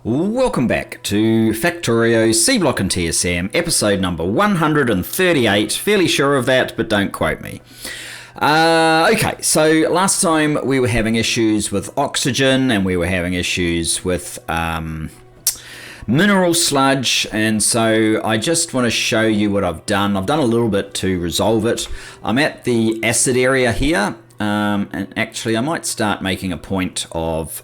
Welcome back to Factorio, Seablock and TSM, episode number 138. Fairly sure of that, but don't quote me. Okay, so last time we were having issues with oxygen and we were having issues with mineral sludge, and so I just want to show you what I've done. I've done a little bit to resolve it. I'm at the acid area here, and actually I might start making a point of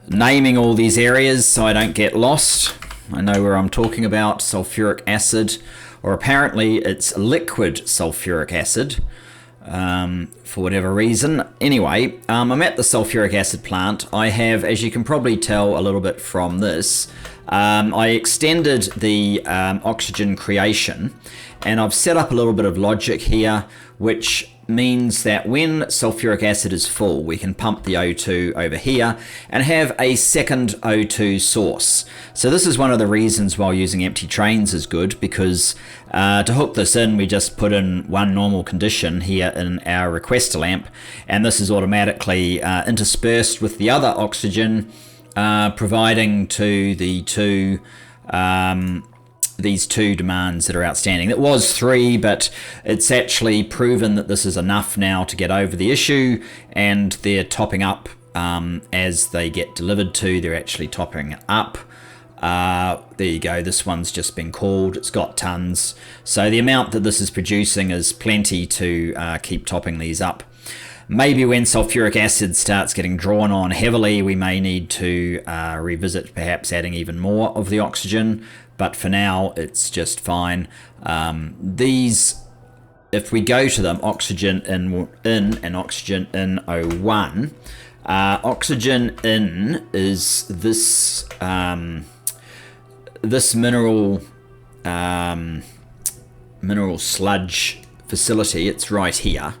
naming all these areas so I don't get lost. I know where I'm talking about. Sulfuric acid, or apparently it's liquid sulfuric acid for whatever reason. Anyway, I'm at the sulfuric acid plant. I have, as you can probably tell a little bit from this, I extended the oxygen creation, and I've set up a little bit of logic here, which means that when sulfuric acid is full, we can pump the O2 over here and have a second O2 source. So this is one of the reasons why using empty trains is good, because to hook this in, we just put in one normal condition here in our requester lamp, and this is automatically interspersed with the other oxygen, providing to the these two demands that are outstanding. It was 3, but it's actually proven that this is enough now to get over the issue, and they're topping up as they get delivered to. They're actually topping up. There you go, this one's just been called, it's got tons. So the amount that this is producing is plenty to keep topping these up. Maybe when sulfuric acid starts getting drawn on heavily, we may need to revisit perhaps adding even more of the oxygen, but for now it's just fine. These, if we go to them, oxygen in and oxygen in O1, oxygen in is this this mineral sludge facility. It's right here.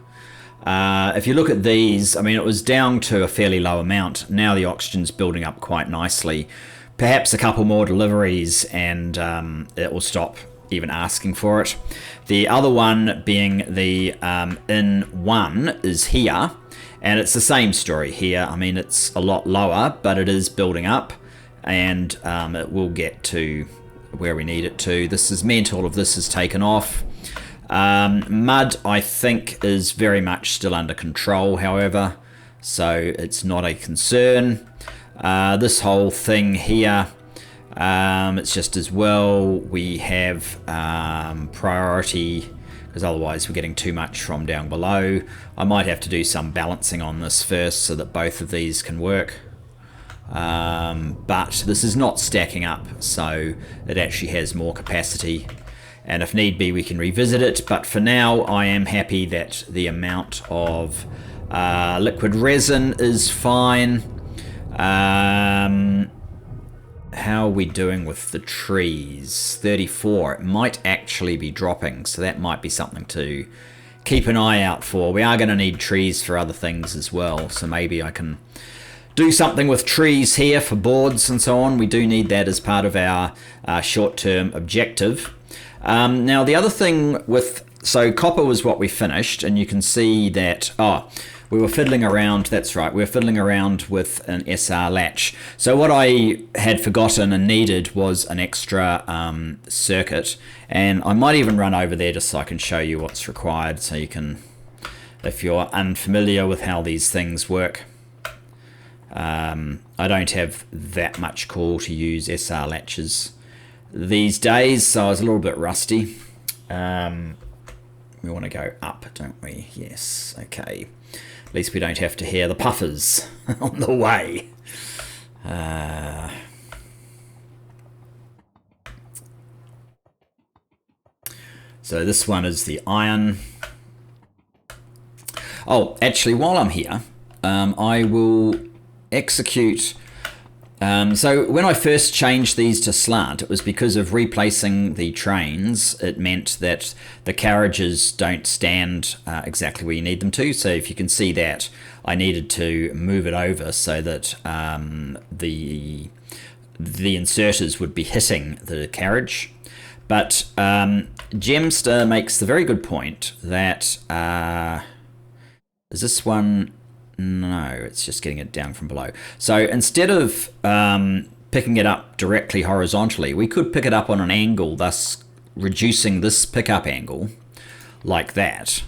If you look at these, I mean, it was down to a fairly low amount. Now the oxygen's building up quite nicely. Perhaps a couple more deliveries and it will stop even asking for it. The other one being the in 1 is here, and it's the same story here. I mean, it's a lot lower, but it is building up, and it will get to where we need it to. This is meant all of this is taken off. Mud, I think, is very much still under control, however, so it's not a concern. This whole thing here, it's just as well we have priority, because otherwise we're getting too much from down below. I might have to do some balancing on this first so that both of these can work. But this is not stacking up, so it actually has more capacity. And if need be, we can revisit it. But for now, I am happy that the amount of liquid resin is fine. How are we doing with the trees? 34. It might actually be dropping, so that might be something to keep an eye out for. We are going to need trees for other things as well, so maybe I can do something with trees here for boards and so on. We do need that as part of our short-term objective. Now the other thing with, so copper was what we finished, and you can see that, we were fiddling around, that's right, we were fiddling around with an SR latch. So what I had forgotten and needed was an extra circuit, and I might even run over there just so I can show you what's required, so you can, if you're unfamiliar with how these things work. I don't have that much call to use SR latches these days, so I was a little bit rusty. We want to go up, don't we? Yes, okay. At least we don't have to hear the puffers on the way. So this one is the iron. Oh, actually, while I'm here, I will execute. So when I first changed these to slant, it was because of replacing the trains. It meant that the carriages don't stand exactly where you need them to. So if you can see that, I needed to move it over so that the inserters would be hitting the carriage. But Gemster makes the very good point that is this one. No, it's just getting it down from below. So instead of picking it up directly horizontally, we could pick it up on an angle, thus reducing this pickup angle like that.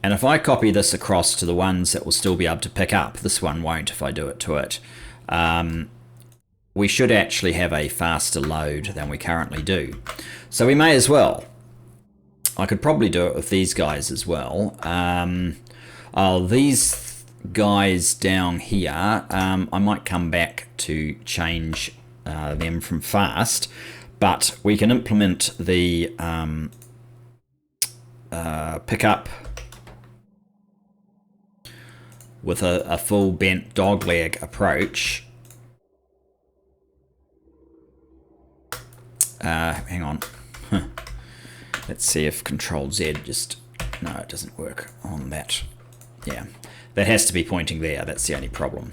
And if I copy this across to the ones that will still be able to pick up, this one won't if I do it to it, we should actually have a faster load than we currently do. So we may as well. I could probably do it with these guys as well. These guys down here, I might come back to change them from fast, but we can implement the pickup with a full bent dogleg approach. Hang on. Let's see if Control Z just... No, it doesn't work on that. Yeah, that has to be pointing there. That's the only problem.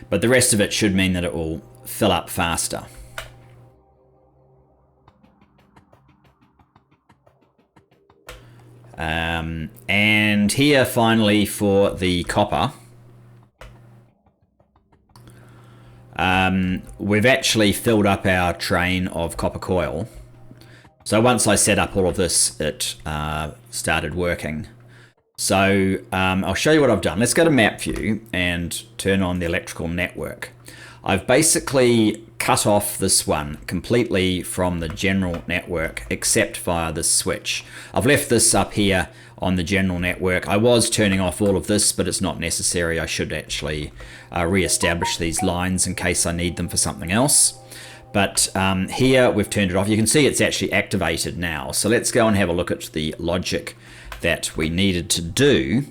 But the rest of it should mean that it will fill up faster. And here finally for the copper, we've actually filled up our train of copper coil. So once I set up all of this, it started working. So I'll show you what I've done. Let's go to map view and turn on the electrical network. I've basically cut off this one completely from the general network except via this switch. I've left this up here on the general network. I was turning off all of this, but it's not necessary. I should actually re-establish these lines in case I need them for something else. But here we've turned it off. You can see it's actually activated now. So let's go and have a look at the logic that we needed to do.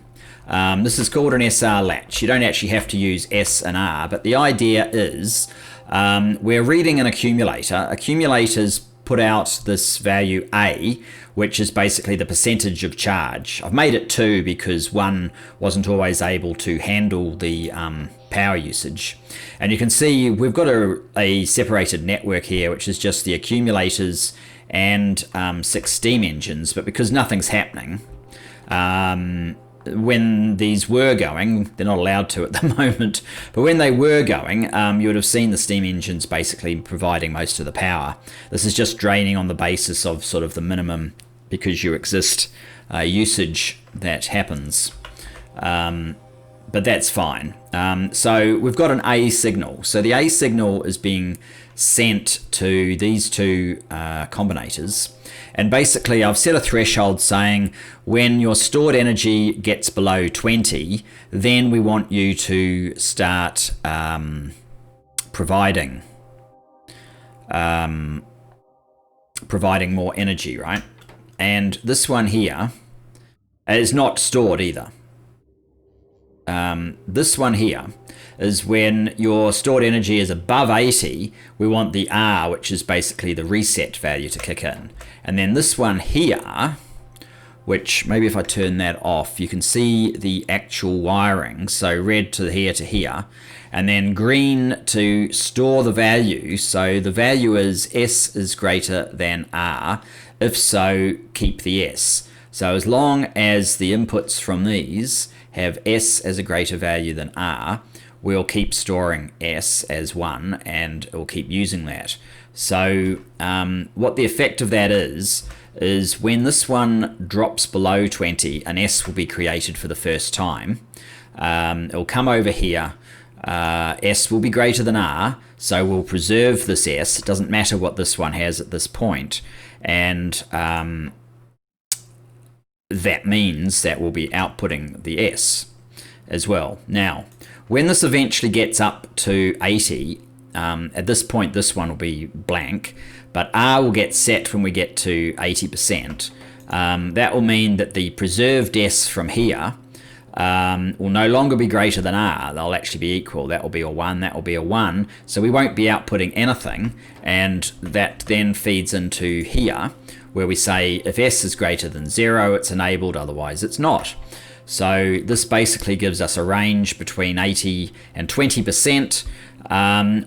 This is called an SR latch. You don't actually have to use S and R, but the idea is we're reading an accumulator. Accumulators put out this value A, which is basically the percentage of charge. I've made it 2 because 1 wasn't always able to handle the power usage. And you can see we've got a separated network here, which is just the accumulators and 6 steam engines, but because nothing's happening, when these were going, they're not allowed to at the moment, but when they were going, you would have seen the steam engines basically providing most of the power. This is just draining on the basis of sort of the minimum because you exist usage that happens. But that's fine. So we've got an A signal. So the A signal is being sent to these 2 combinators. And basically I've set a threshold saying when your stored energy gets below 20, then we want you to start providing more energy, right? And this one here is not stored either. This one here is when your stored energy is above 80, we want the R, which is basically the reset value, to kick in. And then this one here, which maybe if I turn that off, you can see the actual wiring. So red to here, and then green to store the value. So the value is S is greater than R. If so, keep the S. So as long as the inputs from these have S as a greater value than R, we'll keep storing S as 1 and it will keep using that. So what the effect of that is when this one drops below 20, an S will be created for the first time. It will come over here. S will be greater than R, so we'll preserve this S. It doesn't matter what this one has at this point. And that means that we'll be outputting the S as well. Now, when this eventually gets up to 80, at this point this one will be blank, but R will get set when we get to 80%. That will mean that the preserved S from here will no longer be greater than R. They'll actually be equal. That will be a 1, that will be a 1. So we won't be outputting anything, and that then feeds into here, where we say if S is greater than 0, it's enabled, otherwise it's not. So this basically gives us a range between 80 and 20%,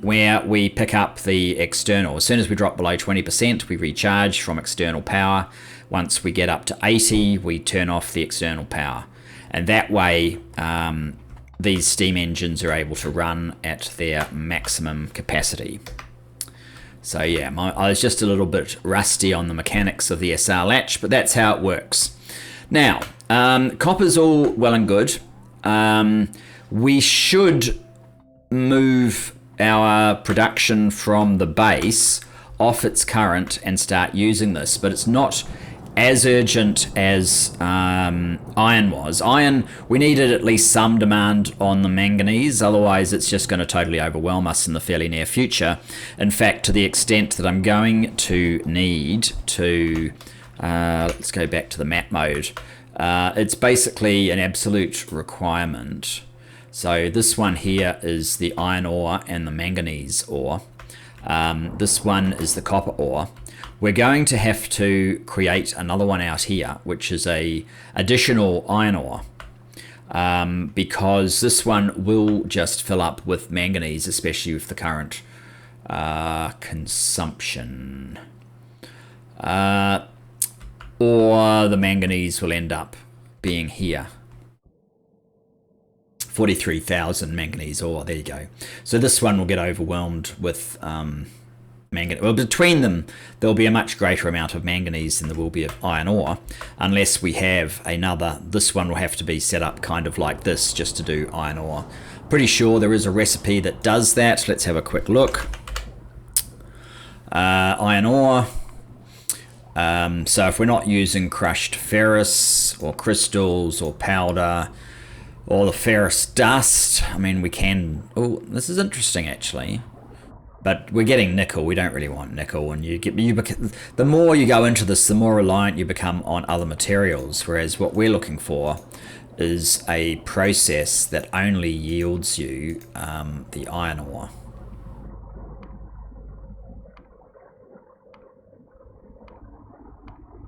where we pick up the external. As soon as we drop below 20%, we recharge from external power. Once we get up to 80, we turn off the external power. And that way, these steam engines are able to run at their maximum capacity. So yeah, I was just a little bit rusty on the mechanics of the SR latch, but that's how it works. Now, copper's all well and good. We should move our production from the base off its current and start using this, but it's not as urgent as iron was. Iron, we needed at least some demand on the manganese, otherwise it's just going to totally overwhelm us in the fairly near future. In fact, to the extent that I'm going to need to, let's go back to the map mode. It's basically an absolute requirement. So this one here is the iron ore and the manganese ore. This one is the copper ore. We're going to have to create another one out here, which is a additional iron ore, because this one will just fill up with manganese, especially with the current consumption. Or the manganese will end up being here. 43,000 manganese ore, there you go. So this one will get overwhelmed with manganese. Well, between them, there'll be a much greater amount of manganese than there will be of iron ore, unless we have another. This one will have to be set up kind of like this just to do iron ore. Pretty sure there is a recipe that does that. Let's have a quick look. Iron ore. So if we're not using crushed ferrous or crystals or powder or the ferrous dust, I mean, we can. Oh, this is interesting actually. But we're getting nickel. We don't really want nickel, and the more you go into this, the more reliant you become on other materials. Whereas what we're looking for is a process that only yields you the iron ore.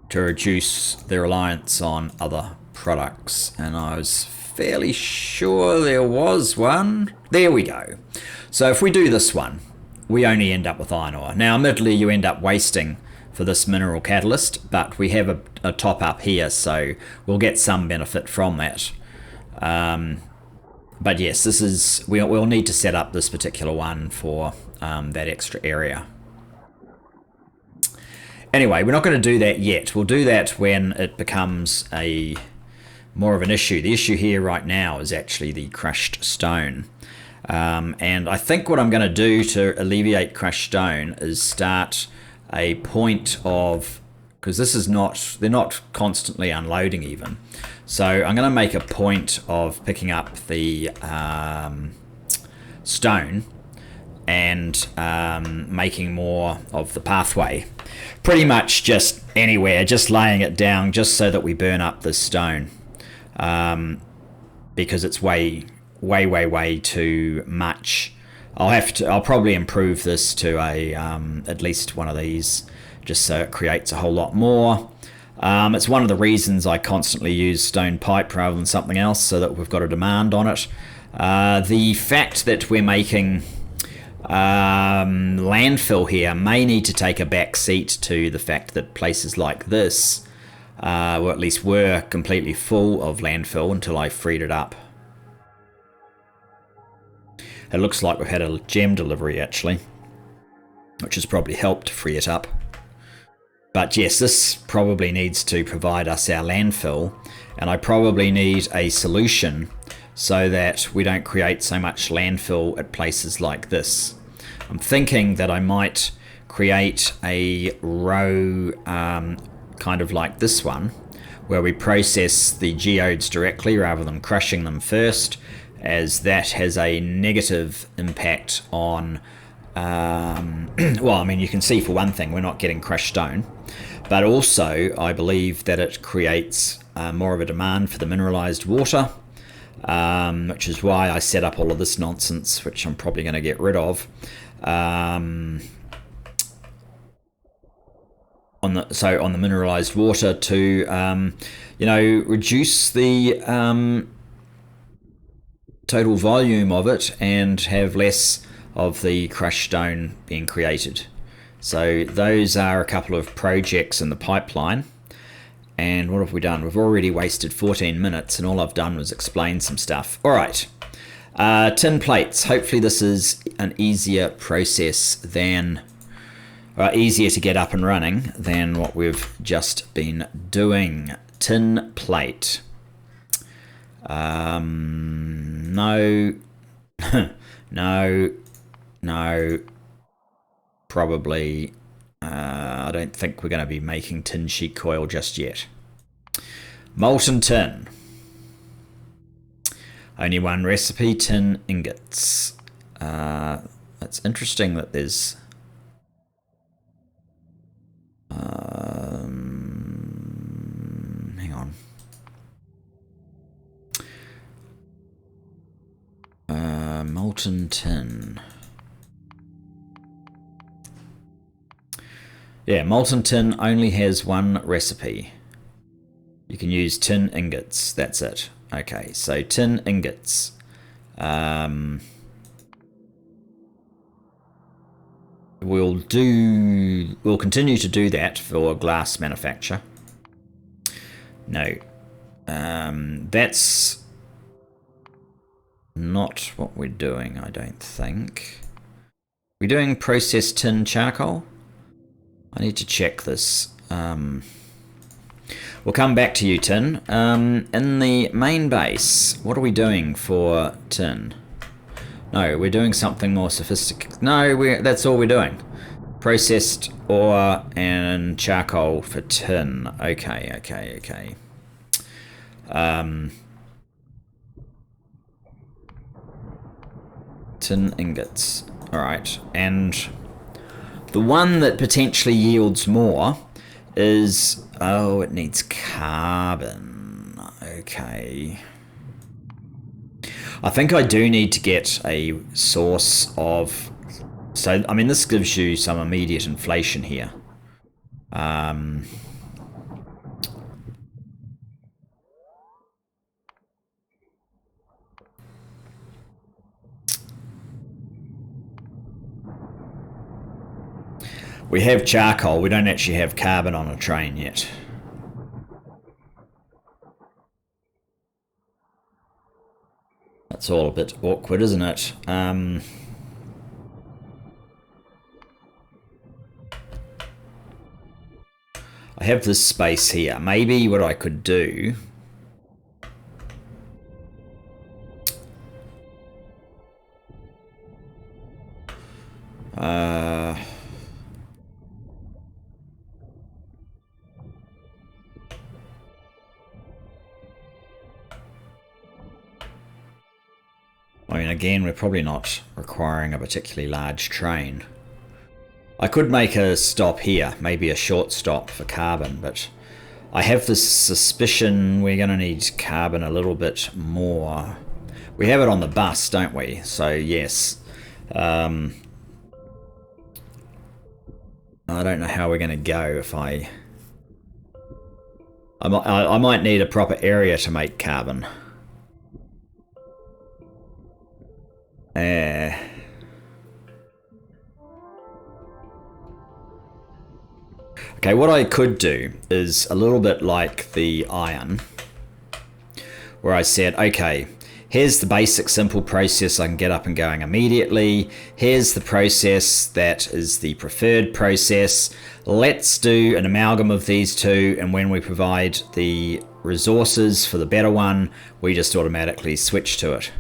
To reduce the reliance on other products, and I was fairly sure there was one. There we go. So if we do this one, we only end up with iron ore. Now, admittedly, you end up wasting for this mineral catalyst, but we have a top up here, so we'll get some benefit from that. But yes, this is we'll need to set up this particular one for that extra area. Anyway, we're not going to do that yet. We'll do that when it becomes more of an issue. The issue here right now is actually the crushed stone. And I think what I'm going to do to alleviate crushed stone is start a point of, because this is not, they're not constantly unloading even. So I'm going to make a point of picking up the stone and making more of the pathway. Pretty much just anywhere, just laying it down just so that we burn up this stone. Because it's way too much. I'll probably improve this to at least one of these, just so it creates a whole lot more. It's one of the reasons I constantly use stone pipe rather than something else, so that we've got a demand on it. The fact that we're making landfill here may need to take a back seat to the fact that places like this, or at least were completely full of landfill until I freed it up. It looks like we've had a gem delivery actually, which has probably helped free it up. But yes, this probably needs to provide us our landfill, and I probably need a solution so that we don't create so much landfill at places like this. I'm thinking that I might create a row kind of like this one, where we process the geodes directly rather than crushing them first, as that has a negative impact on, well, I mean, you can see for one thing, we're not getting crushed stone, but also I believe that it creates more of a demand for the mineralized water, which is why I set up all of this nonsense, which I'm probably going to get rid of. On the mineralized water to, reduce the total volume of it and have less of the crushed stone being created. So those are a couple of projects in the pipeline. And what have we done? We've already wasted 14 minutes and all I've done was explain some stuff. All right, Tin plates. Hopefully this is an easier process than, easier to get up and running than what we've just been doing. Tin plate. No, no, probably. I don't think we're going to be making tin sheet coil just yet. Molten tin. Only one recipe, tin ingots. It's interesting that there's... hang on. Molten tin. Yeah, molten tin only has one recipe. You can use tin ingots. That's it. Okay, so tin ingots. We'll continue to do that for glass manufacture. No, that's not what we're doing, I don't think. We're doing processed tin charcoal. I need to check this. We'll come back to you, tin. In the main base, what are we doing for tin? No, we're doing something more sophisticated. No, that's all we're doing. Processed ore and charcoal for tin. Okay. Tin ingots. Alright, and the one that potentially yields more is... oh, it needs carbon. Okay. I think I do need to get a source of... so, I mean, this gives you some immediate inflation here. We have charcoal, we don't actually have carbon on a train yet. That's all a bit awkward, isn't it? I have this space here. Maybe what I could do... I mean, again, we're probably not requiring a particularly large train. I could make a stop here, maybe a short stop for carbon, but I have this suspicion we're going to need carbon a little bit more. We have it on the bus, don't we? So, yes. I don't know how we're going to go if I might need a proper area to make carbon. Okay, what I could do is a little bit like the iron, where I said, okay, here's the basic simple process I can get up and going immediately. Here's the process that is the preferred process. Let's do an amalgam of these two, and when we provide the resources for the better one, we just automatically switch to it.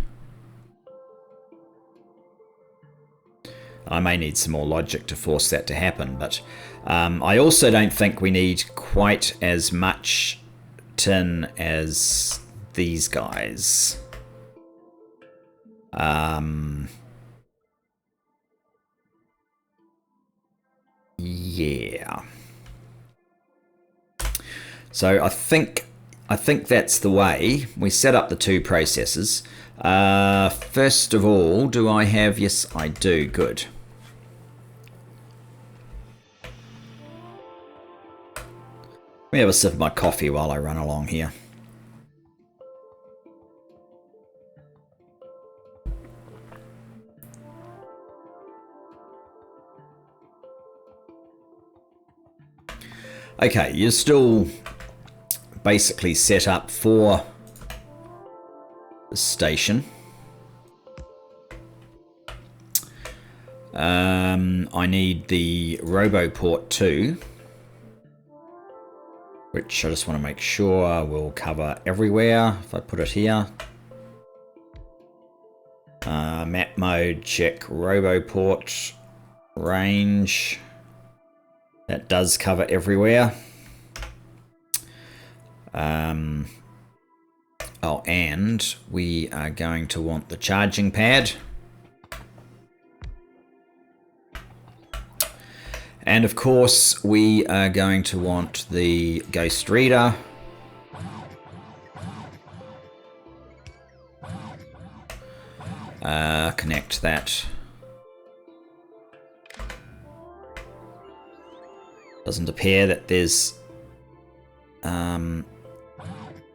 I may need some more logic to force that to happen, but I also don't think we need quite as much tin as these guys. Yeah. So I think that's the way we set up the two processes. First of all, do I have... yes, I do. Good. Let me have a sip of my coffee while I run along here. Okay, you're still basically set up for the station. I need the RoboPort 2, which I just want to make sure will cover everywhere. If I put it here, map mode, check RoboPort range. That does cover everywhere. Oh, and we are going to want the charging pad. And of course, we are going to want the Ghost Reader. Connect that. Doesn't appear that there's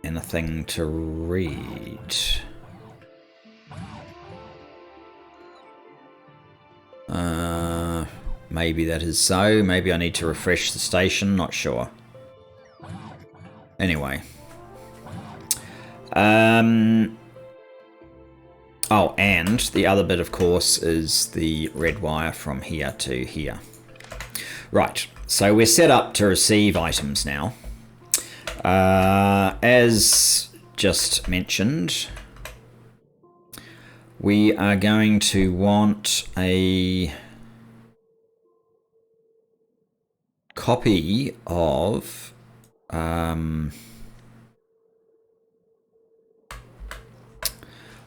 anything to read. Maybe that is so. Maybe I need to refresh the station. Not sure. Anyway. Oh, and the other bit, of course, is the red wire from here to here. Right. So we're set up to receive items now. As just mentioned, we are going to want a copy of I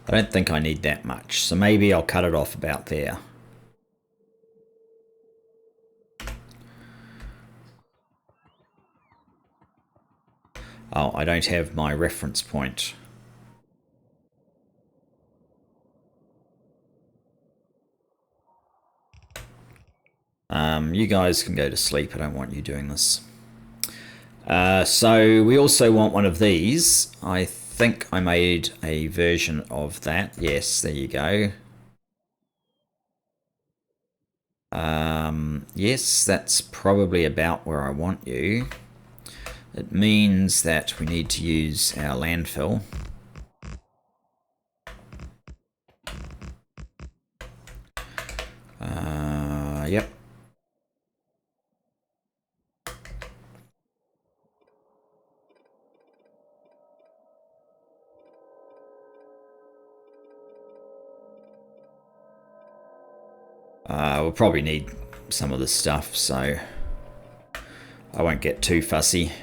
don't think I need that much, so maybe I'll cut it off about there. Oh, I don't have my reference point. You guys can go to sleep. I don't want you doing this. So we also want one of these. I think I made a version of that. Yes, there you go. Yes, that's probably about where I want you. It means that we need to use our landfill. Yep. We'll probably need some of this stuff, so I won't get too fussy.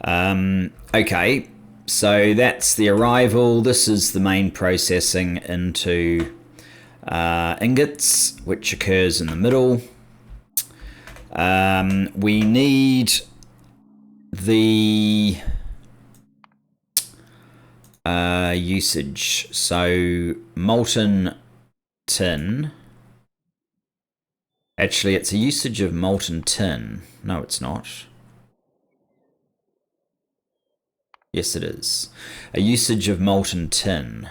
Okay, so that's the arrival. This is the main processing into ingots, which occurs in the middle. We need the usage. So molten tin. Actually, it's a usage of molten tin. No, it's not. Yes, it is. A usage of molten tin.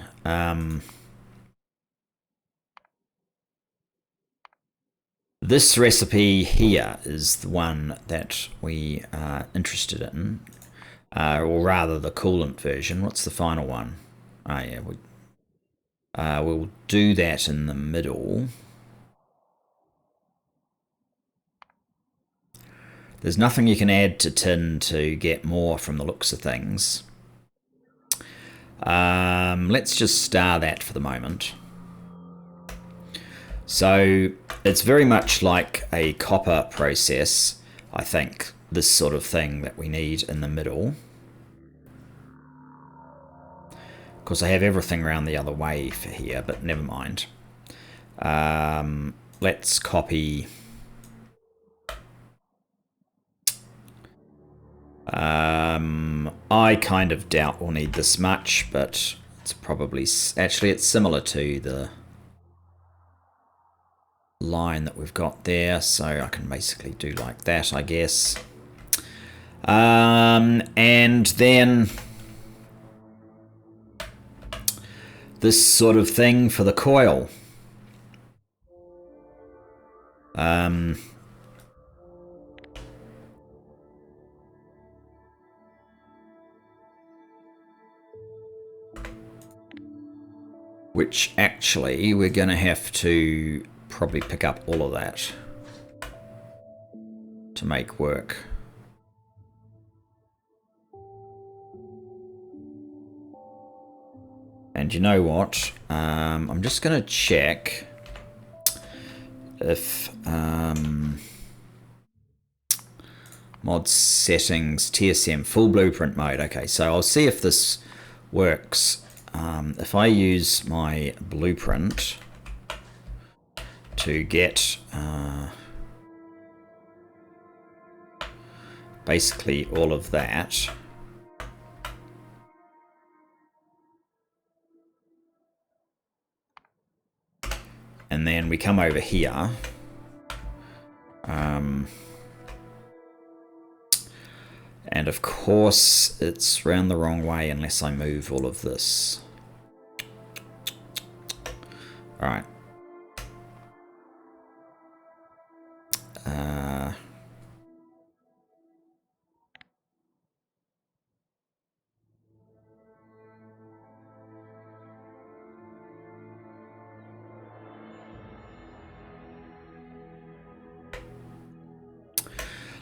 This recipe here is the one that we are interested in. Or rather, the coolant version. What's the final one? Oh, yeah. We'll do that in the middle. There's nothing you can add to tin to get more from the looks of things. Let's just star that for the moment. So it's very much like a copper process, I think, this sort of thing that we need in the middle. Of course, I have everything around the other way for here, but never mind. Let's copy... I kind of doubt we'll need this much, but it's probably... Actually, it's similar to the line that we've got there, so I can basically do like that, I guess. And then this sort of thing for the coil. which actually we're going to have to probably pick up all of that to make work. And you know what? I'm just going to check if mod settings, TSM, full blueprint mode. Okay, so I'll see if this works. If I use my blueprint to get basically all of that. And then we come over here. And of course, it's round the wrong way unless I move all of this. All right.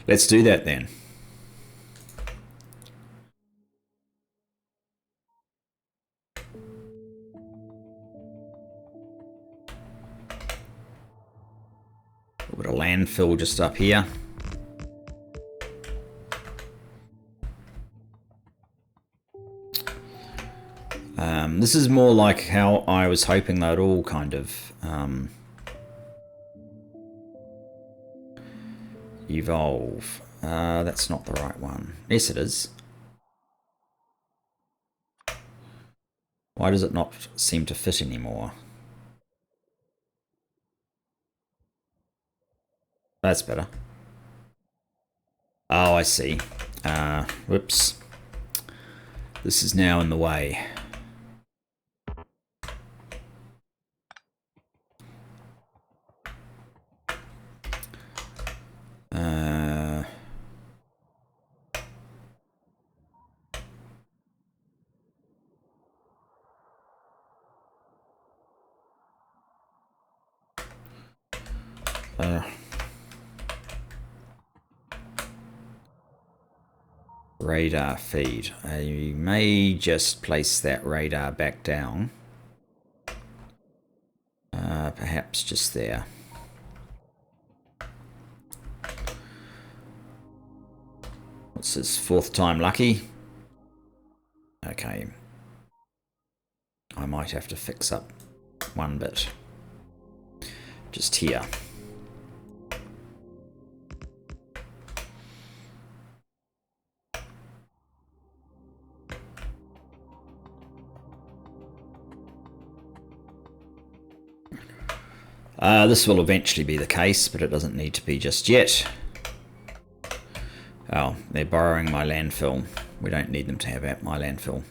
Let's do that then. A bit of landfill just up here. This is more like how I was hoping they'd all kind of evolve. That's not the right one. Yes, it is. Why does it not seem to fit anymore? That's better. Oh, I see. Whoops. This is now in the way. Radar feed. I may just place that radar back down. Perhaps just there. What's this? 4th time lucky? Okay. I might have to fix up one bit. Just here. This will eventually be the case, but it doesn't need to be just yet. Oh, they're borrowing my landfill. We don't need them to have my landfill.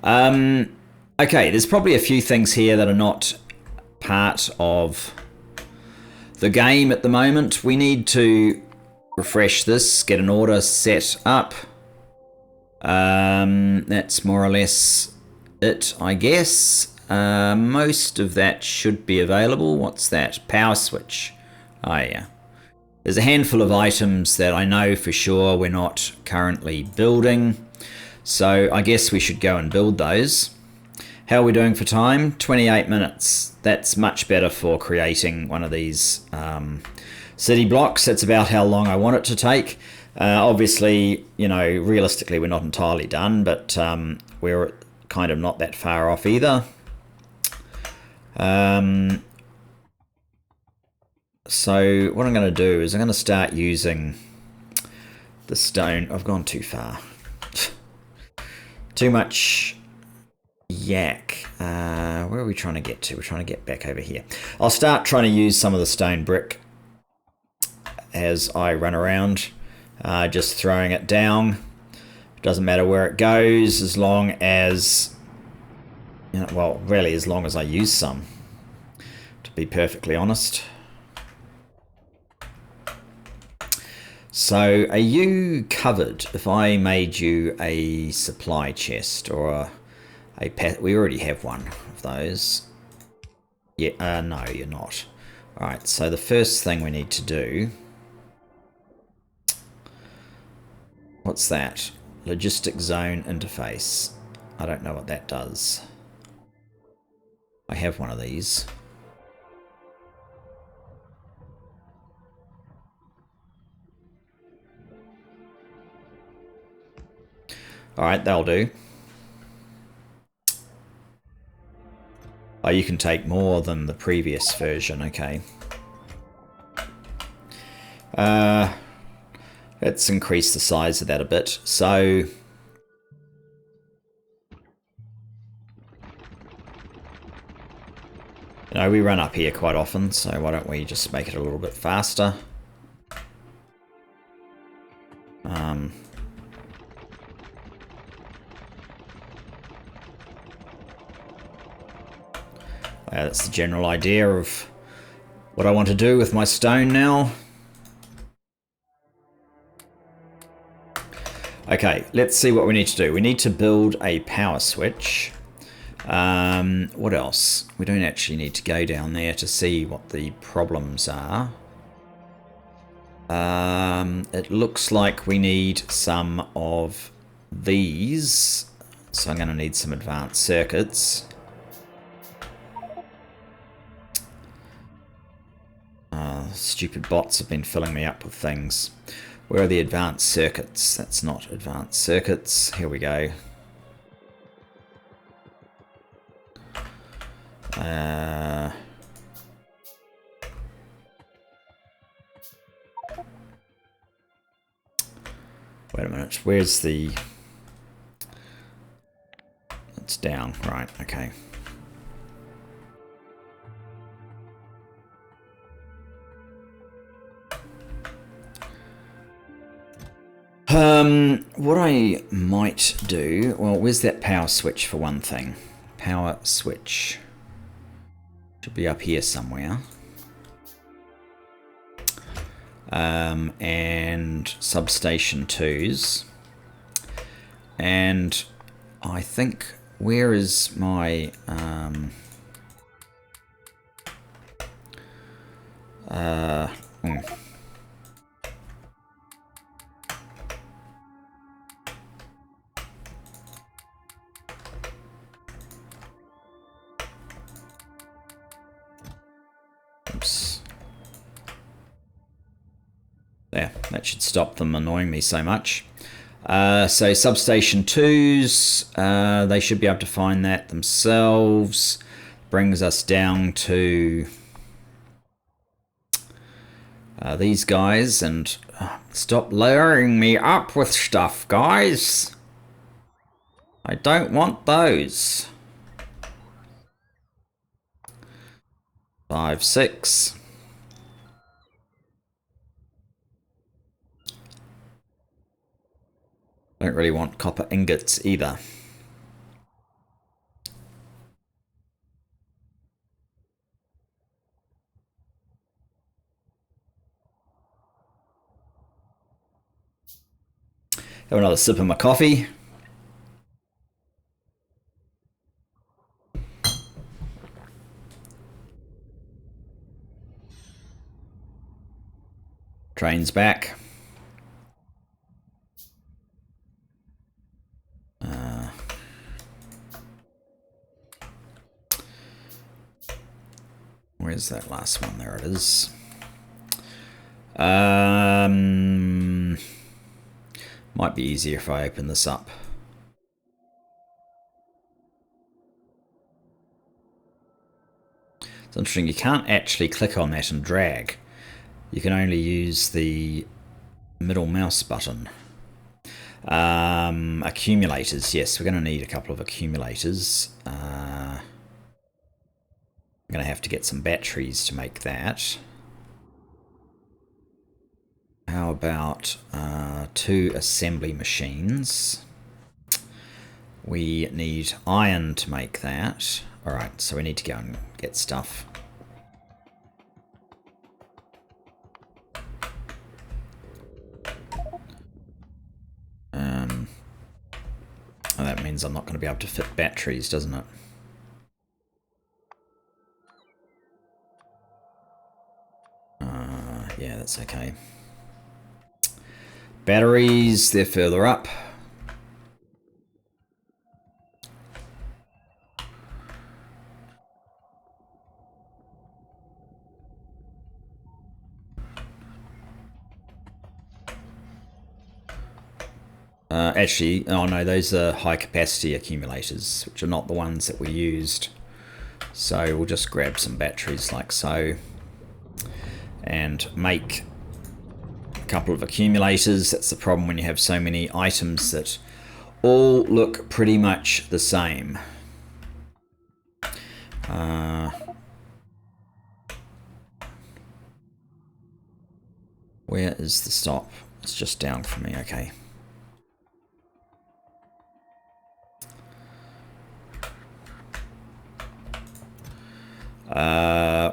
Okay, there's probably a few things here that are not part of the game at the moment. We need to refresh this, get an order set up. That's more or less it, I guess. Most of that should be available. What's that? Power switch. Oh yeah. There's a handful of items that I know for sure we're not currently building. So I guess we should go and build those. How are we doing for time? 28 minutes. That's much better for creating one of these city blocks. That's about how long I want it to take. Obviously, you know, realistically we're not entirely done, but we're kind of not that far off either. So what I'm going to do is I'm going to start using the stone. I've gone too far. Too much yak. Where are we trying to get to? We're trying to get back over here. I'll start trying to use some of the stone brick as I run around, just throwing it down. It doesn't matter where it goes as long as, you know, well, really as long as I use some, to be perfectly honest. So are you covered if I made you a supply chest or We already have one of those. Yeah, no, you're not. Alright, so the first thing we need to do... What's that? Logistic zone interface. I don't know what that does. I have one of these. Alright, that'll do. Oh, you can take more than the previous version, okay. Let's increase the size of that a bit. So... No, we run up here quite often, so why don't we just make it a little bit faster. That's the general idea of what I want to do with my stone now. Okay, let's see what we need to do. We need to build a power switch. What else? We don't actually need to go down there to see what the problems are. It looks like we need some of these. So I'm going to need some advanced circuits. Stupid bots have been filling me up with things. Where are the advanced circuits? That's not advanced circuits. Here we go. Wait a minute. Where's the... It's down. Right, okay. What I might do... Well, where's that power switch for one thing? Power switch. Should be up here somewhere. And substation 2s. And I think... Where is my... Oops. There, that should stop them annoying me so much. So substation 2s, they should be able to find that themselves. Brings us down to these guys, and stop layering me up with stuff, guys. I don't want those. 5, 6. Don't really want copper ingots either. Have another sip of my coffee. Train's back. Where's that last one? There it is. Might be easier if I open this up. It's interesting, you can't actually click on that and drag. You can only use the middle mouse button. Accumulators, yes, we're going to need a couple of accumulators. I'm going to have to get some batteries to make that. How about 2 assembly machines? We need iron to make that. Alright, so we need to go and get stuff. Oh, that means means I'm not going to be able to fit batteries, doesn't it? Yeah, that's okay. Batteries, they're further up. Actually, oh no, those are high capacity accumulators, which are not the ones that we used. So we'll just grab some batteries like so and make a couple of accumulators. That's the problem when you have so many items that all look pretty much the same. Where is the stop? It's just down for me, okay.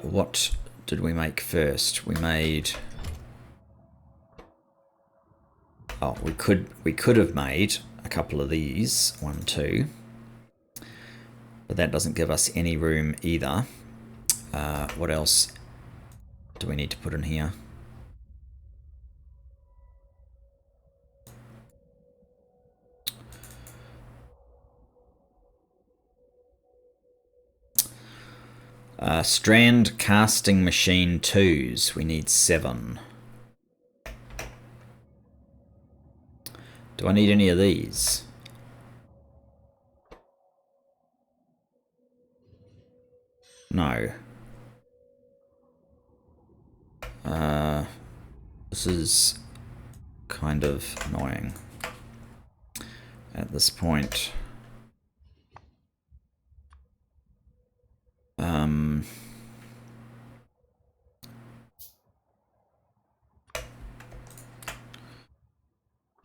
What did we make first? We made... Oh, we could have made a couple of these. 1, 2. But that doesn't give us any room either. What else do we need to put in here? Strand casting machine 2s. We need 7. Do I need any of these? No. This is kind of annoying at this point.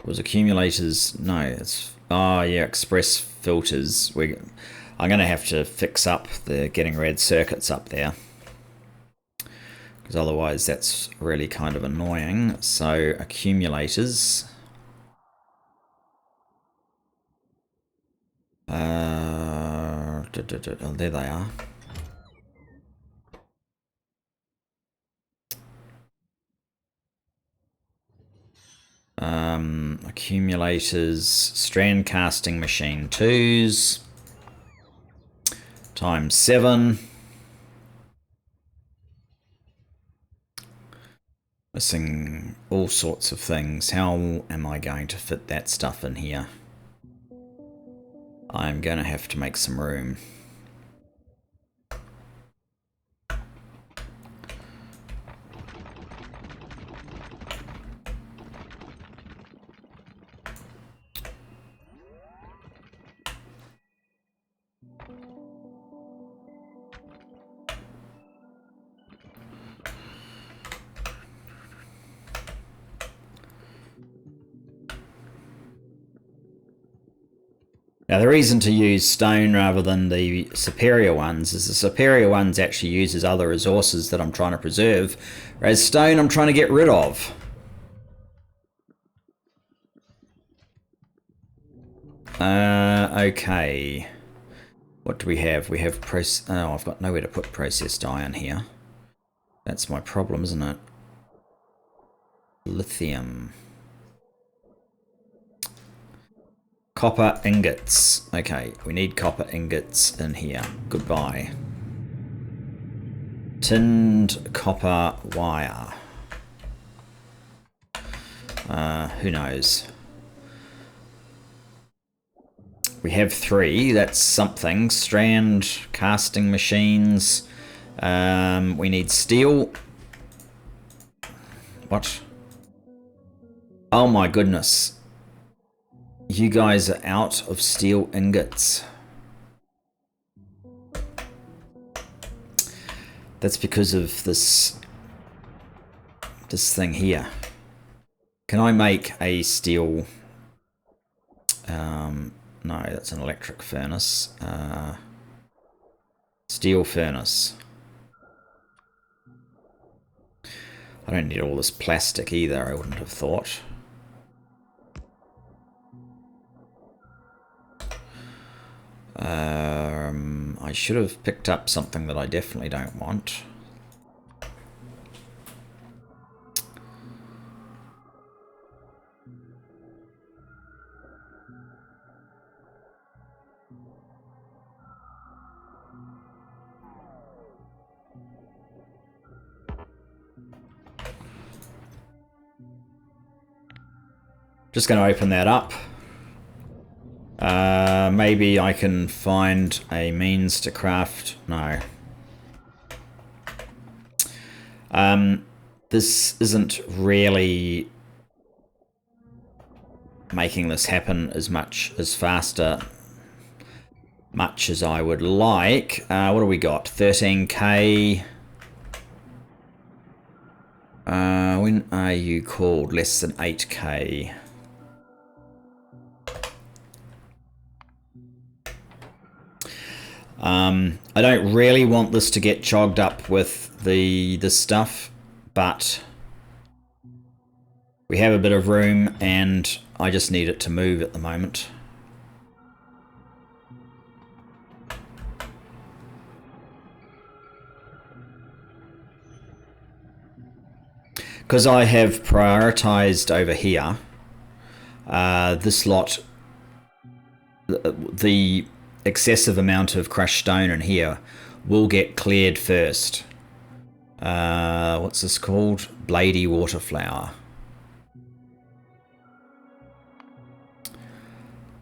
Was accumulators? No, it's... Oh yeah, express filters. I'm going to have to fix up the getting red circuits up there, because otherwise that's really kind of annoying. So accumulators. Oh, there they are. Accumulators, strand casting machine 2s, times 7. Missing all sorts of things. How am I going to fit that stuff in here? I'm going to have to make some room. Now the reason to use stone rather than the superior ones is the superior ones actually uses other resources that I'm trying to preserve, whereas stone I'm trying to get rid of. Okay. What do we have? We have oh, I've got nowhere to put processed iron here. That's my problem, isn't it? Lithium. Copper ingots. Okay, we need copper ingots in here. Goodbye. Tinned copper wire. Who knows? We have 3. That's something. Strand casting machines. We need steel. What? Oh my goodness. You guys are out of steel ingots. That's because of this thing here. Can I make a steel... no, that's an electric furnace. Steel furnace. I don't need all this plastic either, I wouldn't have thought. I should have picked up something that I definitely don't want. Just going to open that up. Maybe I can find a means to craft. No. This isn't really making this happen as much as faster, much as I would like. What do we got? 13k. When are you called? Less than 8k. I don't really want this to get chogged up with this stuff, but we have a bit of room and I just need it to move at the moment. Because I have prioritized over here, this lot, the excessive amount of crushed stone in here will get cleared first. What's this called? Bladey waterflower.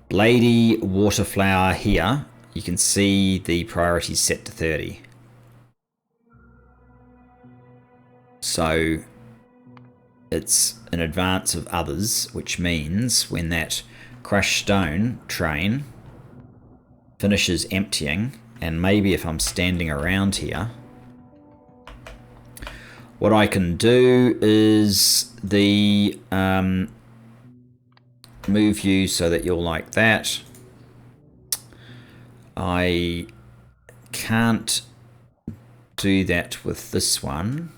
Bladey waterflower here. You can see the priority set to 30. So it's in advance of others, which means when that crushed stone train finishes emptying, and maybe if I'm standing around here, what I can do is the move you so that you're like that. I can't do that with this one.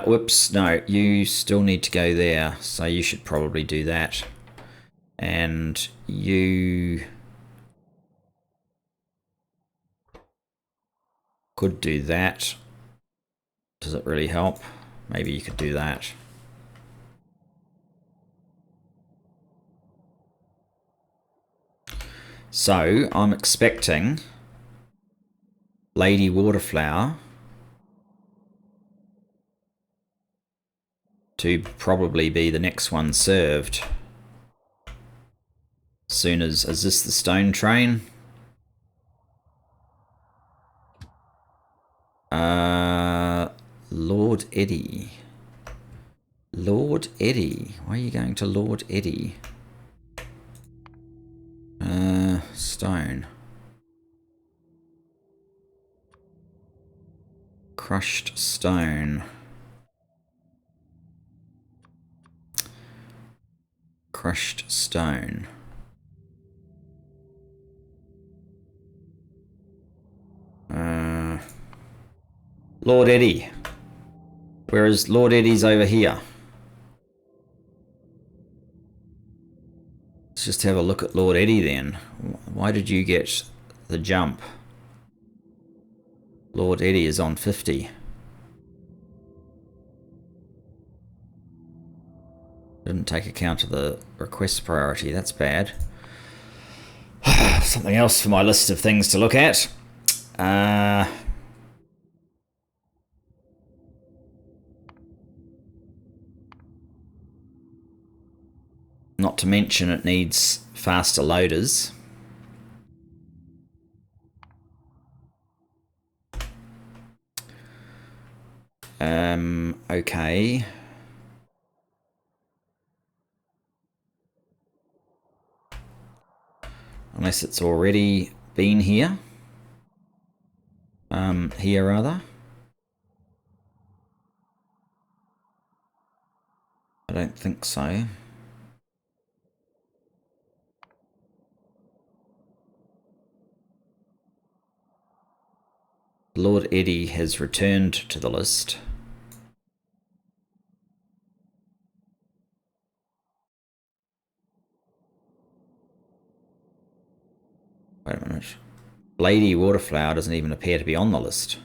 Whoops, no, you still need to go there, so you should probably do that. And you could do that. Does it really help? Maybe you could do that. So I'm expecting Lady Waterflower to probably be the next one served. Soon as, is this the stone train? Lord Eddie. Lord Eddie. Why are you going to Lord Eddie? Stone. Crushed stone. Crushed stone. Lord Eddie. Whereas Lord Eddie's over here. Let's just have a look at Lord Eddie then. Why did you get the jump? Lord Eddie is on 50. Didn't take account of the request priority. That's bad. Something else for my list of things to look at. Not to mention it needs faster loaders. Okay. Unless it's already been here. Here rather. I don't think so. Lord Eddie has returned to the list. Wait a minute. Bladey waterflower doesn't even appear to be on the list.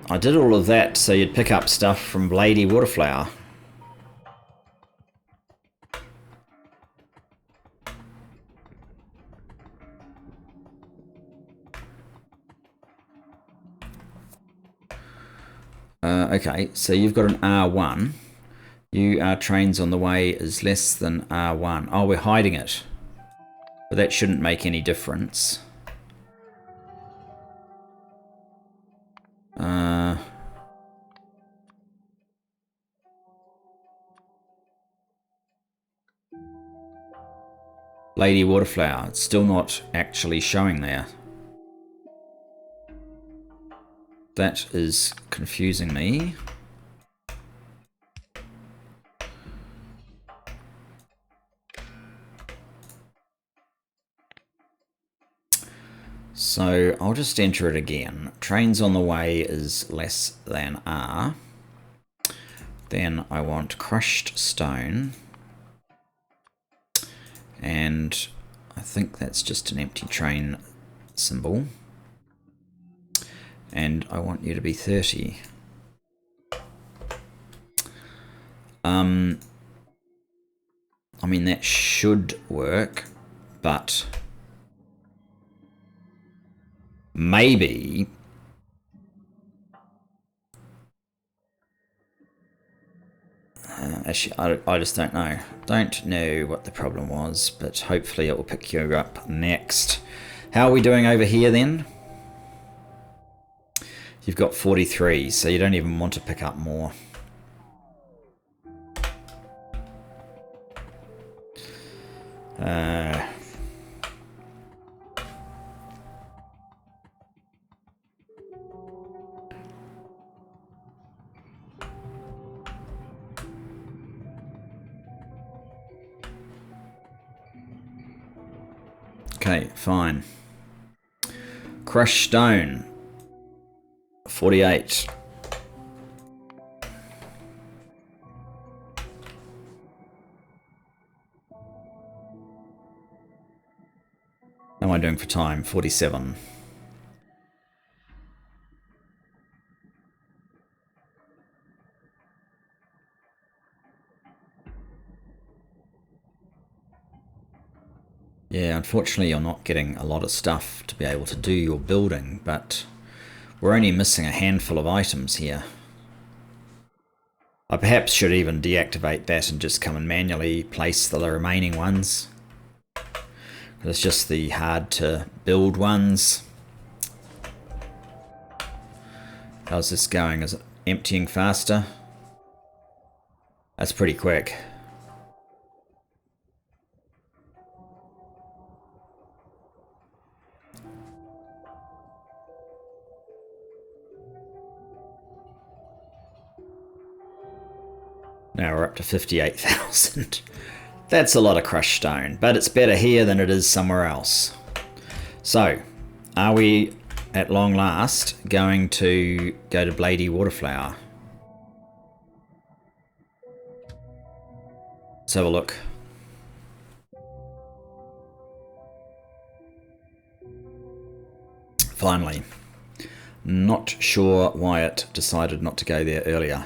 I did all of that so you'd pick up stuff from Bladey waterflower. Okay, so you've got an R1. Trains on the way is less than R1. Oh, we're hiding it. But that shouldn't make any difference. Lady Waterflower, it's still not actually showing there. That is confusing me. So I'll just enter it again. Trains on the way is less than R. Then I want crushed stone. And I think that's just an empty train symbol. And I want you to be 30. I mean, that should work, but maybe actually, I just don't know. Don't know what the problem was, but hopefully it will pick you up next. How are we doing over here then? You've got 43, so you don't even want to pick up more. Okay, fine. Crushed stone. 48. How am I doing for time? 47. Yeah, unfortunately you're not getting a lot of stuff to be able to do your building, but we're only missing a handful of items here. I perhaps should even deactivate that and just come and manually place the remaining ones. It's just the hard to build ones. How's this going? Is it emptying faster? That's pretty quick. Now we're up to 58,000. That's a lot of crushed stone, but it's better here than it is somewhere else. So, are we at long last going to go to Bladey Waterflower? Let's have a look. Finally. Not sure why it decided not to go there earlier.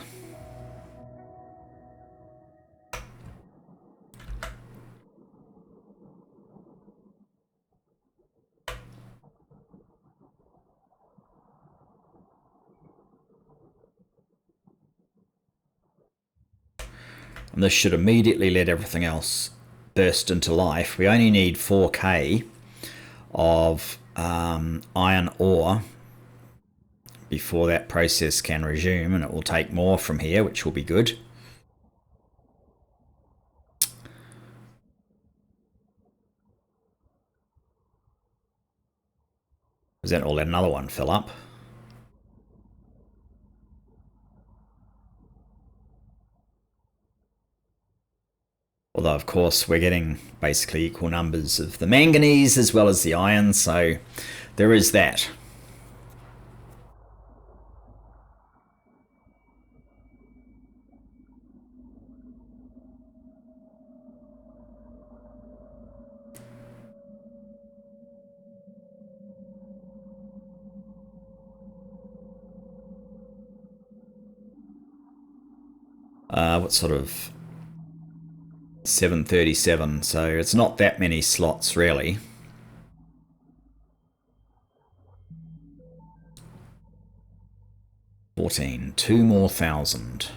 And this should immediately let everything else burst into life. We only need 4k of iron ore before that process can resume, and it will take more from here, which will be good. Because then we'll let another one fill up. Although, of course, we're getting basically equal numbers of the manganese as well as the iron, so there is that. What sort of 737, so it's not that many slots really. Two more thousand.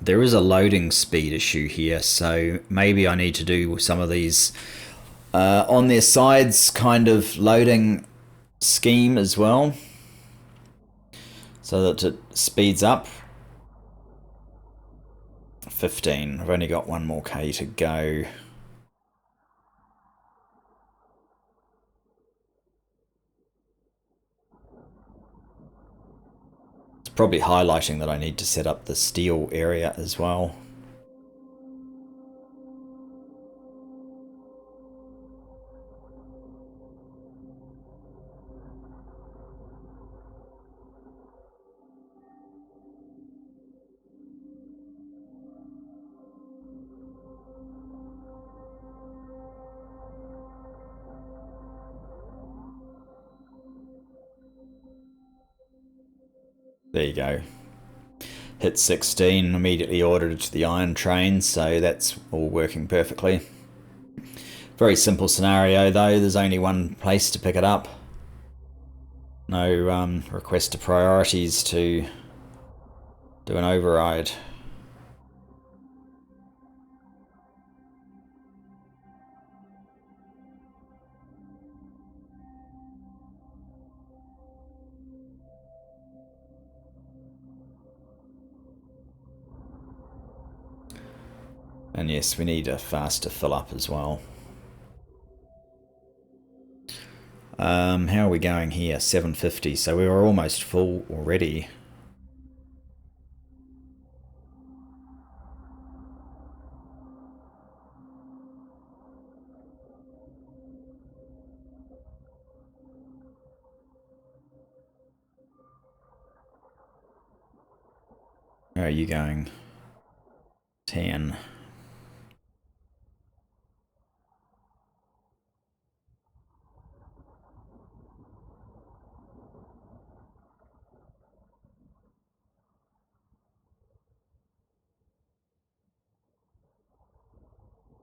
There is a loading speed issue here, so maybe I need to do some of these on their sides kind of loading scheme as well, so that it speeds up. 15. I've only got one more K to go. It's probably highlighting that I need to set up the steel area as well. There you go. Hit 16, immediately ordered it to the iron train, so that's all working perfectly. Very simple scenario though, there's only one place to pick it up. No request to priorities to do an override. And yes, we need a faster fill up as well. How are we going here? 750, so we were almost full already. Where are you going? 10.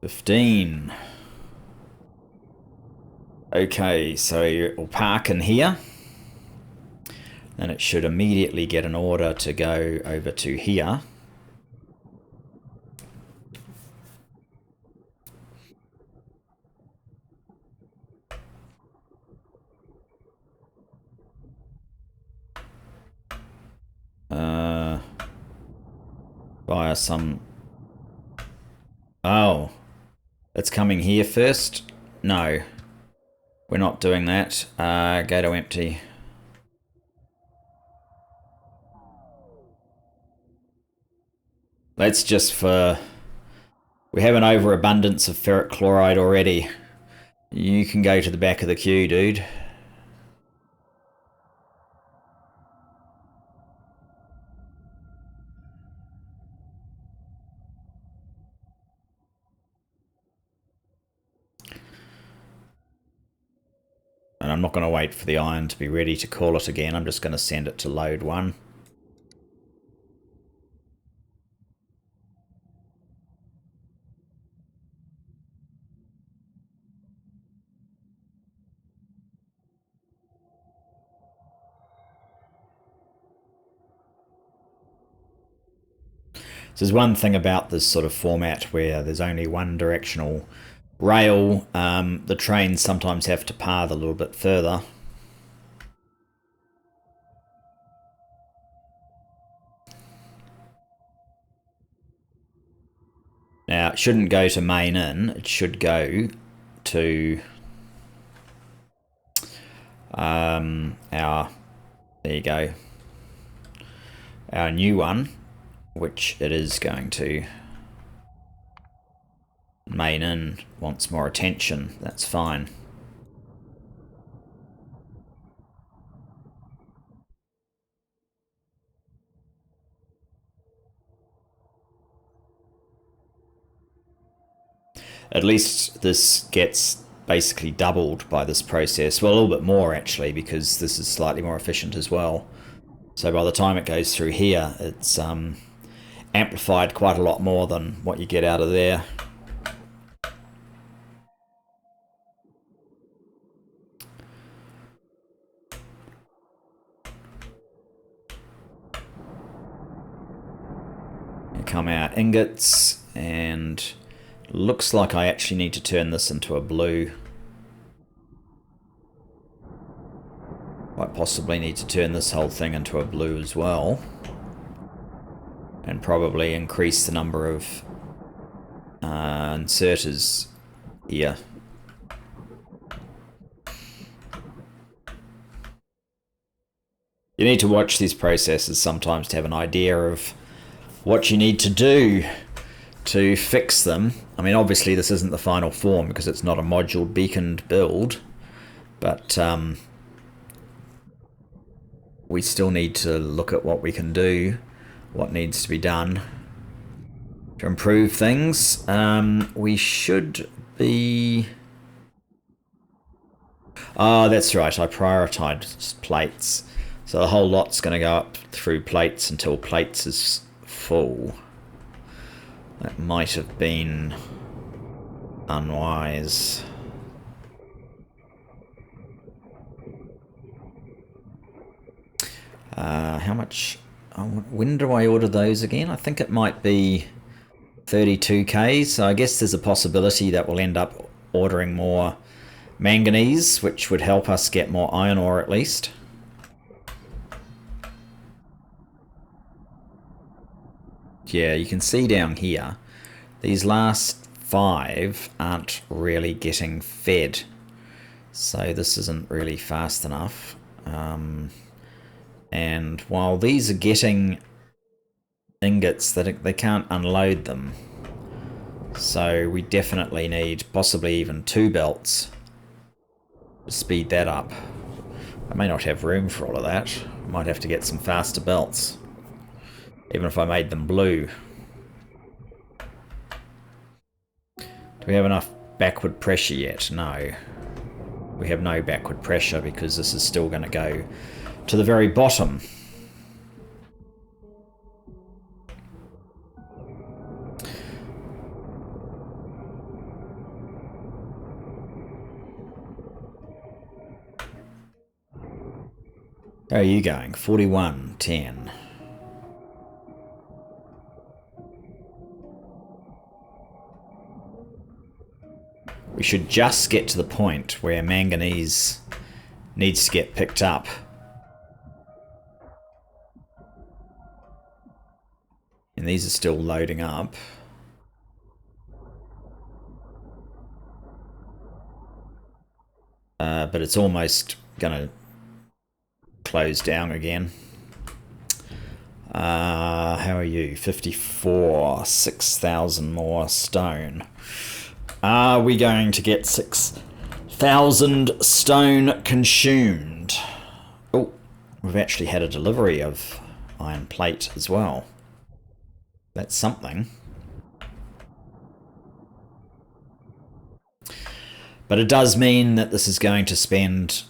$15. Okay, so we'll park in here. Then it should immediately get an order to go over to here. Via some... Oh. It's coming here first? No. We're not doing that. Go to empty. That's just for... We have an overabundance of ferric chloride already. You can go to the back of the queue, dude. And I'm not going to wait for the iron to be ready to call it again. I'm just going to send it to load 1. So there's one thing about this sort of format where there's only one directional rail. The trains sometimes have to path a little bit further. Now, it shouldn't go to main in, it should go to there you go, our new one, which it is going to. Main in wants more attention, that's fine. At least this gets basically doubled by this process. Well, a little bit more actually, because this is slightly more efficient as well. So by the time it goes through here, it's amplified quite a lot more than what you get out of there. Here come our ingots, and looks like I actually need to turn this into a blue. Quite possibly need to turn this whole thing into a blue as well. And probably increase the number of inserters here. You need to watch these processes sometimes to have an idea of what you need to do to fix them. I mean, obviously this isn't the final form because it's not a module beaconed build, but we still need to look at what we can do, what needs to be done to improve things. We should be... Oh, that's right, I prioritized plates. So the whole lot's going to go up through plates until plates is full. That might have been unwise. How much? When do I order those again? I think it might be 32k, so I guess there's a possibility that we'll end up ordering more manganese, which would help us get more iron ore at least. Yeah, you can see down here, these last 5 aren't really getting fed. So this isn't really fast enough. And while these are getting ingots, they can't unload them. So we definitely need possibly even 2 belts to speed that up. I may not have room for all of that. I might have to get some faster belts, even if I made them blue. Do we have enough backward pressure yet? No. We have no backward pressure because this is still going to go to the very bottom. How are you going? 41.10. We should just get to the point where manganese needs to get picked up. And these are still loading up. But it's almost going to close down again. How are you? 54, 6,000 more stone. Are we going to get 6,000 stone consumed? Oh, we've actually had a delivery of iron plate as well. That's something. But it does mean that this is going to spend...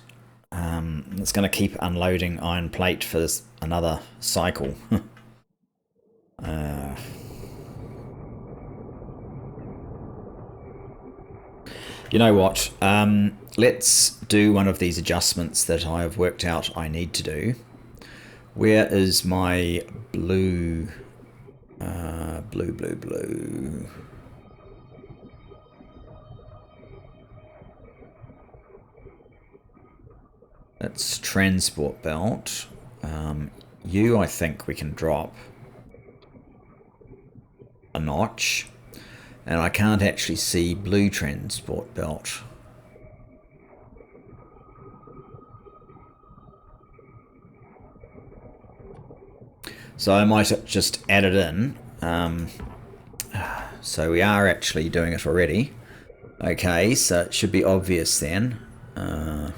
it's going to keep unloading iron plate for another cycle. You know what? Let's do one of these adjustments that I have worked out I need to do. Where is my blue Blue, blue, blue. That's transport belt. You, I think we can drop a notch. And I can't actually see blue transport belt. So I might just add it in. So we are actually doing it already. Okay, so it should be obvious then. I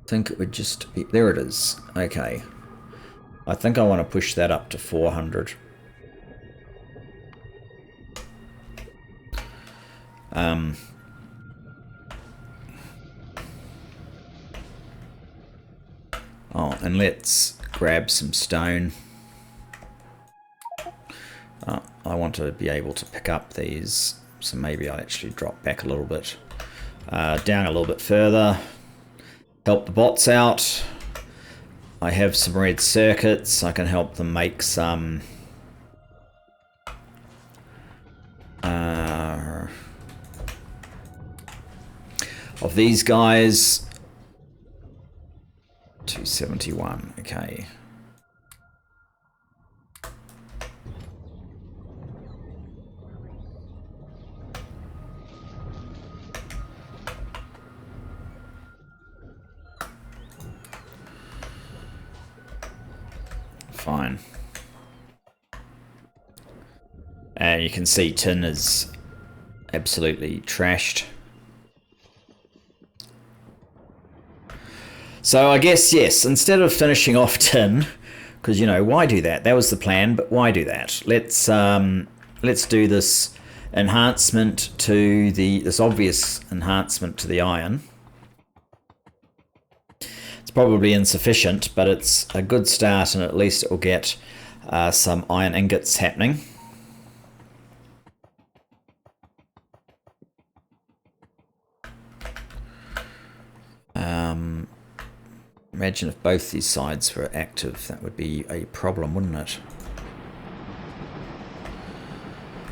think it would just be... There it is. Okay. I think I want to push that up to 400. Oh, and let's grab some stone. I want to be able to pick up these, so maybe I'll actually drop back a little bit. Down a little bit further. Help the bots out. I have some red circuits. I can help them make some... of these guys. 271, okay. Fine. And you can see tin is absolutely trashed. So I guess, yes, instead of finishing off tin, because, you know, why do that? That was the plan, but why do that? Let's do this enhancement to this obvious enhancement to the iron. It's probably insufficient, but it's a good start, and at least it will get some iron ingots happening. Imagine if both these sides were active. That would be a problem, wouldn't it?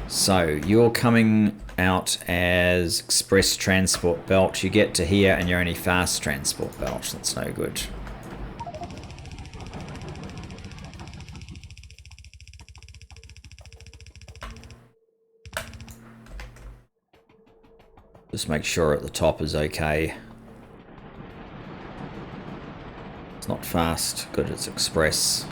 So you're coming out as express transport belt. You get to here and you're only fast transport belt. That's no good. Just make sure at the top is okay. It's not fast. Good, it's express.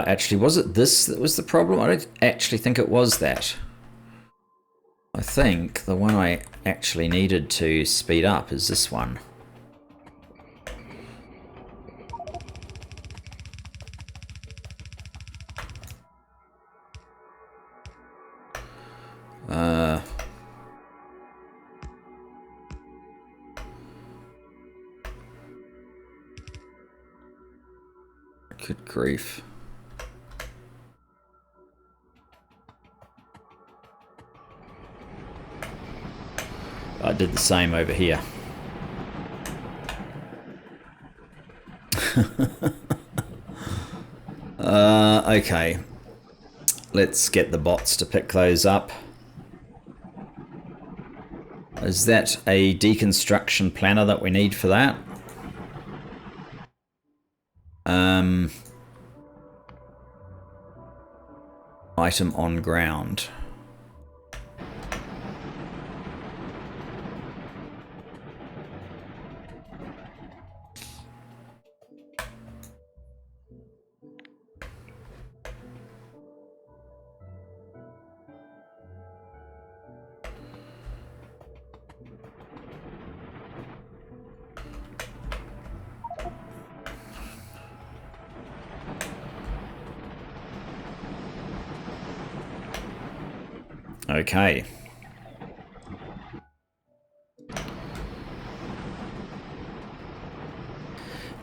Actually, was it this that was the problem? I don't actually think it was that. I think the one I actually needed to speed up is this one. Good grief. I did the same over here. Okay. Let's get the bots to pick those up. Is that a deconstruction planner that we need for that? Item on ground. Okay.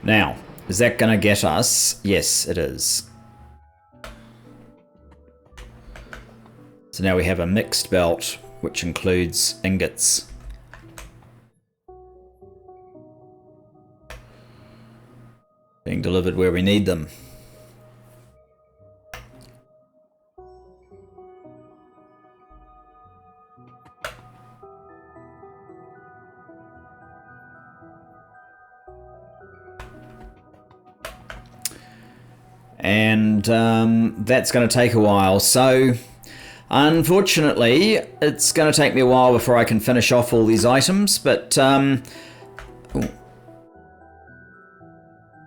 Now, is that going to get us? Yes, it is. So now we have a mixed belt, which includes ingots. Being delivered where we need them. And that's going to take a while. So unfortunately, it's going to take me a while before I can finish off all these items, but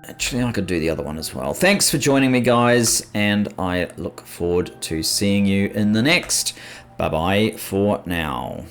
actually I could do the other one as well. Thanks for joining me, guys, and I look forward to seeing you in the next. Bye-bye for now.